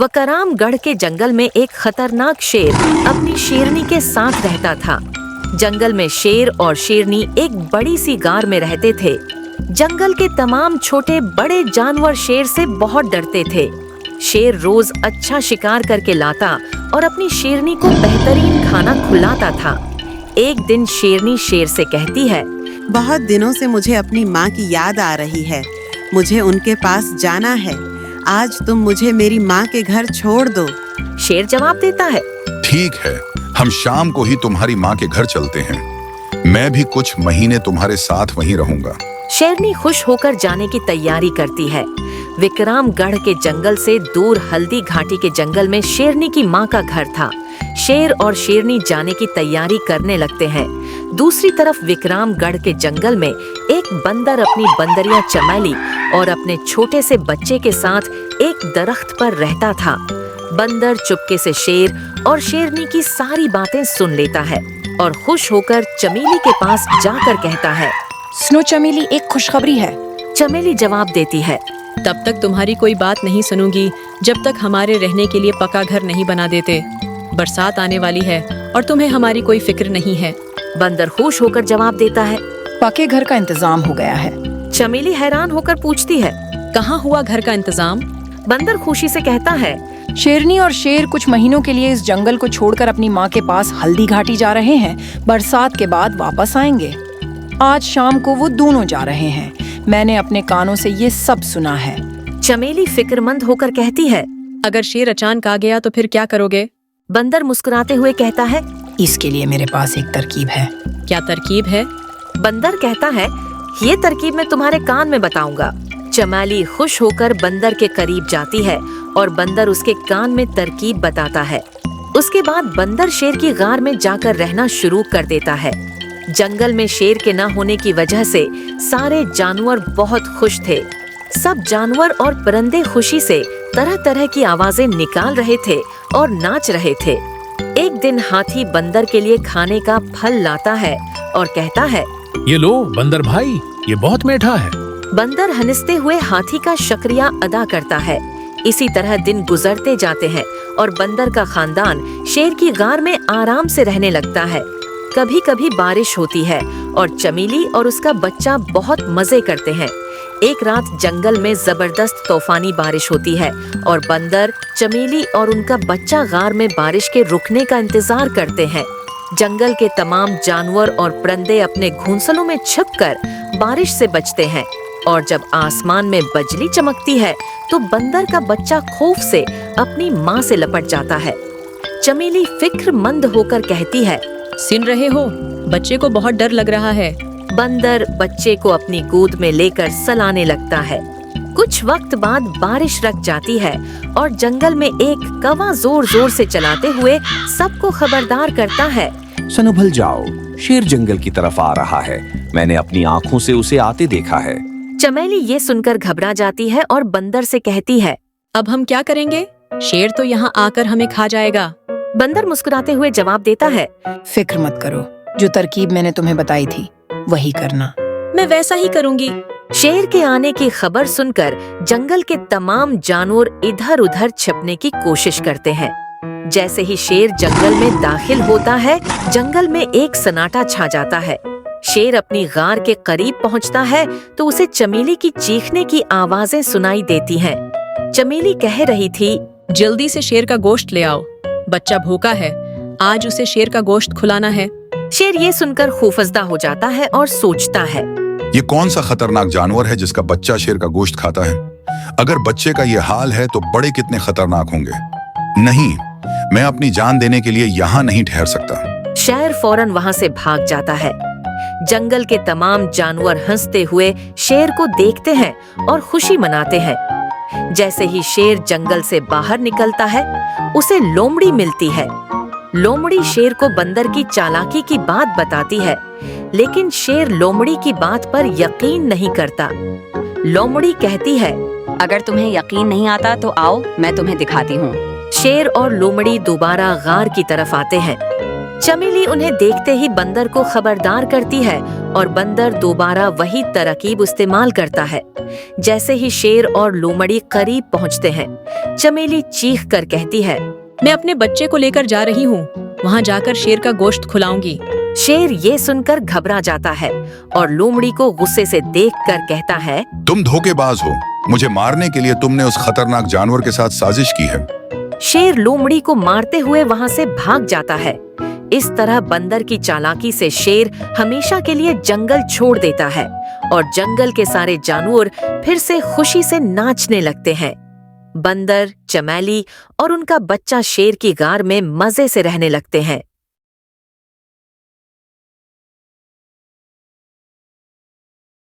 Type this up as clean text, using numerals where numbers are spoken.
वकरामगढ़ के जंगल में एक खतरनाक शेर अपनी शेरनी के साथ रहता था। जंगल में शेर और शेरनी एक बड़ी सी गार में रहते थे। जंगल के तमाम छोटे बड़े जानवर शेर से बहुत डरते थे। शेर रोज अच्छा शिकार करके लाता और अपनी शेरनी को बेहतरीन खाना खिलाता था। एक दिन शेरनी शेर से कहती है, बहुत दिनों से मुझे अपनी माँ की याद आ रही है। मुझे उनके पास जाना है। आज तुम मुझे मेरी माँ के घर छोड़ दो। शेर जवाब देता है, ठीक है, हम शाम को ही तुम्हारी माँ के घर चलते हैं। मैं भी कुछ महीने तुम्हारे साथ वहीं रहूंगा। शेरनी खुश होकर जाने की तैयारी करती है। विक्रमगढ़ के जंगल से दूर हल्दी घाटी के जंगल में शेरनी की माँ का घर था। शेर और शेरनी जाने की तैयारी करने लगते हैं। दूसरी तरफ विक्रमगढ़ के जंगल में एक बंदर अपनी बंदरिया चमेली और अपने छोटे से बच्चे के साथ एक दरख्त पर रहता था। बंदर चुपके से शेर और शेरनी की सारी बातें सुन लेता है और खुश होकर चमेली के पास जाकर कहता है, सुनो चमेली, एक खुशखबरी है। चमेली जवाब देती है, तब तक तुम्हारी कोई बात नहीं सुनूंगी जब तक हमारे रहने के लिए पक्का घर नहीं बना देते। बरसात आने वाली है और तुम्हें हमारी कोई फिक्र नहीं है। बंदर खुश होकर जवाब देता है, पक्के घर का इंतजाम हो गया है। चमेली हैरान होकर पूछती है, कहाँ हुआ घर का इंतजाम? बंदर खुशी से कहता है, शेरनी और शेर कुछ महीनों के लिए इस जंगल को छोड़कर अपनी माँ के पास हल्दी घाटी जा रहे हैं। बरसात के बाद वापस आएंगे। आज शाम को वो दोनों जा रहे हैं। मैंने अपने कानों से ये सब सुना है। चमेली फिक्रमंद होकर कहती है, अगर शेर अचानक आ गया तो फिर क्या करोगे? बंदर मुस्कुराते हुए कहता है, इसके लिए मेरे पास एक तरकीब है। क्या तरकीब है? बंदर कहता है, ये तरकीब मैं तुम्हारे कान में बताऊंगा। चमेली खुश होकर बंदर के करीब जाती है और बंदर उसके कान में तरकीब बताता है। उसके बाद बंदर शेर की गार में जाकर रहना शुरू कर देता है। जंगल में शेर के न होने की वजह से सारे जानवर बहुत खुश थे। सब जानवर और परिंदे खुशी से तरह तरह की आवाजें निकाल रहे थे और नाच रहे थे। एक दिन हाथी बंदर के लिए खाने का फल लाता है और कहता है, ये लो बंदर भाई, ये बहुत मीठा है। बंदर हंसते हुए हाथी का शुक्रिया अदा करता है। इसी तरह दिन गुजरते जाते हैं और बंदर का खानदान शेर की गार में आराम से रहने लगता है। कभी कभी बारिश होती है और चमेली और उसका बच्चा बहुत मजे करते हैं। एक रात जंगल में जबरदस्त तूफानी बारिश होती है और बंदर, चमेली और उनका बच्चा गार में बारिश के रुकने का इंतजार करते हैं। जंगल के तमाम जानवर और परिंदे अपने घोंसलों में छिपकर बारिश से बचते हैं और जब आसमान में बिजली चमकती है तो बंदर का बच्चा खौफ से अपनी माँ से लपट जाता है। चमेली फिक्रमंद होकर कहती है, सुन रहे हो? बच्चे को बहुत डर लग रहा है। बंदर बच्चे को अपनी गोद में लेकर सलाने लगता है। कुछ वक्त बाद बारिश रुक जाती है और जंगल में एक कौवा जोर जोर से चलाते हुए सबको खबरदार करता है, संभल जाओ, शेर जंगल की तरफ आ रहा है। मैंने अपनी आँखों से उसे आते देखा है। चमेली ये सुनकर घबरा जाती है और बंदर से कहती है, अब हम क्या करेंगे? शेर तो यहाँ आकर हमें खा जाएगा। बंदर मुस्कुराते हुए जवाब देता है, फिक्र मत करो, जो तरकीब मैंने तुम्हें बताई थी वही करना। मैं वैसा ही करूँगी। शेर के आने की खबर सुनकर जंगल के तमाम जानवर इधर उधर छिपने की कोशिश करते हैं। जैसे ही शेर जंगल में दाखिल होता है, जंगल में एक सन्नाटा छा जाता है। शेर अपनी गार के करीब पहुंचता है तो उसे चमेली की चीखने की आवाजें सुनाई देती हैं। चमेली कह रही थी, जल्दी से शेर का गोश्त ले आओ, बच्चा भूखा है, आज उसे शेर का गोश्त खिलाना है। शेर ये सुनकर खौफजदा हो जाता है और सोचता है, ये कौन सा खतरनाक जानवर है जिसका बच्चा शेर का गोश्त खाता है? अगर बच्चे का ये हाल है तो बड़े कितने खतरनाक होंगे। नहीं, मैं अपनी जान देने के लिए यहाँ नहीं ठहर सकता। शेर फौरन वहाँ से भाग जाता है। जंगल के तमाम जानवर हंसते हुए शेर को देखते हैं और खुशी मनाते हैं। जैसे ही शेर जंगल से बाहर निकलता है, उसे लोमड़ी मिलती है। लोमड़ी शेर को बंदर की चालाकी की बात बताती है, लेकिन शेर लोमड़ी की बात पर यकीन नहीं करता। लोमड़ी कहती है, अगर तुम्हें यकीन नहीं आता तो आओ, मैं तुम्हें दिखाती हूँ। शेर और लोमड़ी दोबारा गार की तरफ आते हैं। चमेली उन्हें देखते ही बंदर को खबरदार करती है और बंदर दोबारा वही तरकीब इस्तेमाल करता है। जैसे ही शेर और लोमड़ी करीब पहुंचते हैं, चमेली चीख कर कहती है, मैं अपने बच्चे को लेकर जा रही हूँ, वहाँ जाकर शेर का गोश्त खुलाऊंगी। शेर ये सुनकर घबरा जाता है और लोमड़ी को गुस्से से देखकर कहता है, तुम धोखेबाज हो, मुझे मारने के लिए तुमने उस खतरनाक जानवर के साथ साजिश की है। शेर लोमड़ी को मारते हुए वहाँ से भाग जाता है। इस तरह बंदर की चालाकी से शेर हमेशा के लिए जंगल छोड़ देता है और जंगल के सारे जानवर फिर से खुशी से नाचने लगते हैं। बंदर, चमेली और उनका बच्चा शेर की गार में मजे से रहने लगते हैं।